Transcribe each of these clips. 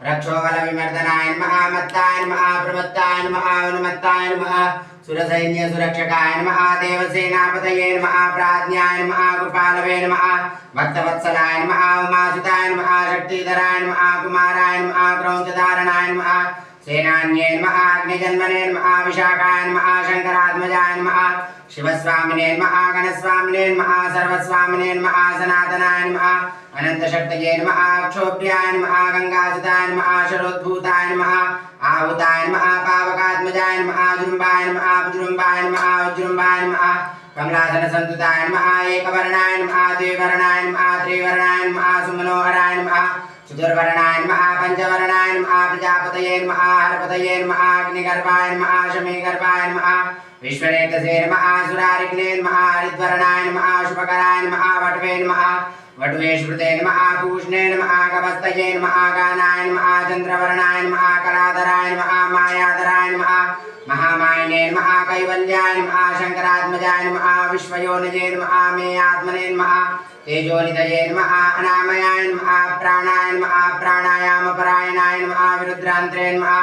रक्षोबलविमर्दनाय नमः मत्ताय नमः प्रमत्ताय नमः अनुमत्ताय नमः सुरसैन्य सुरक्षकाय नमः देवसेनापतये नमः प्राज्ञाय नमः कृपालवे नमः भक्तवत्सलाय नमः उमासुताय नमः शक्तिधराय नमः कुमाराय नमः क्रौञ्चधारणाय नमः सेनान्ये नमः अग्निजन्मने नमः विशाखाय नमः शंकरात्मजाय नमः शिवस्वामिने नमः गणस्वामिने नमः सर्वस्वामिने नमः सनातनाय नमः अनंतशक्तये नमः क्षोभ्याय नमः गंगासुताय नमः शरोद्भूताय नमः आहुताय नमः पावकात्मजाय नमः जुम्बाय नमः विजृम्बाय नमः उज्जृम्बाय नमः कमलासन संतुताय नमः एकवर्णाय नमः द्विवर्णाय नमः त्रिवर्णाय नमः सुमनोहराय नमः चतुर्वर्णाय नमः पंचवर्णाय नमः प्रजापतये नमः हरपतये नमः अग्निगर्भाय नमः शमीगर्भाय नमः विश्वनेतसे नमः सुरारिग्ने नमः हरिद्वर्णाय नमः शुभकराय नमः वटवे नमः वटवेश्वते नमः पूष्णे नमः गवस्तये नमः गानाय नमः चंद्रवर्णाय नमः कलाधराय नमः मायाधराय नमः महामायने नमः कैवल्याय नमः शंकरात्मजाय नमः विश्वयोनिजे नमः मे आत्मने नमः तेजोनिधये नमः अनामयाय नमः प्राणाय नमः प्राणायामपरायणाय नमः विरुद्रान्त्रे नमः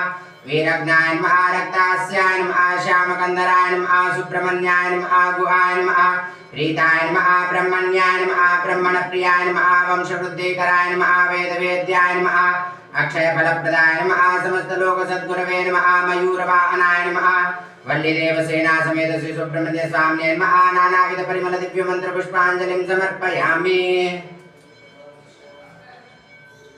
वीरज्ञाय नमः रक्तास्याय नमः श्यामकन्दराय नमः सुब्रह्मण्याय नमः गुहाय नमः प्रीताय नमः ब्रह्मण्याय नमः ब्रह्मणप्रियाय नमः वंशवृद्धिकराय नमः वेदवेद्याय नमः अक्षयफलप्रदाय नमः समस्तलोकसद्गुरवे नमः मयूरवाहनाय नमः वल्लीदेवसेना समेत श्री सुब्रह्मण्य स्वामिने नमः नानाविध परिमल दिव्य मंत्र पुष्पांजलिं समर्पयामि।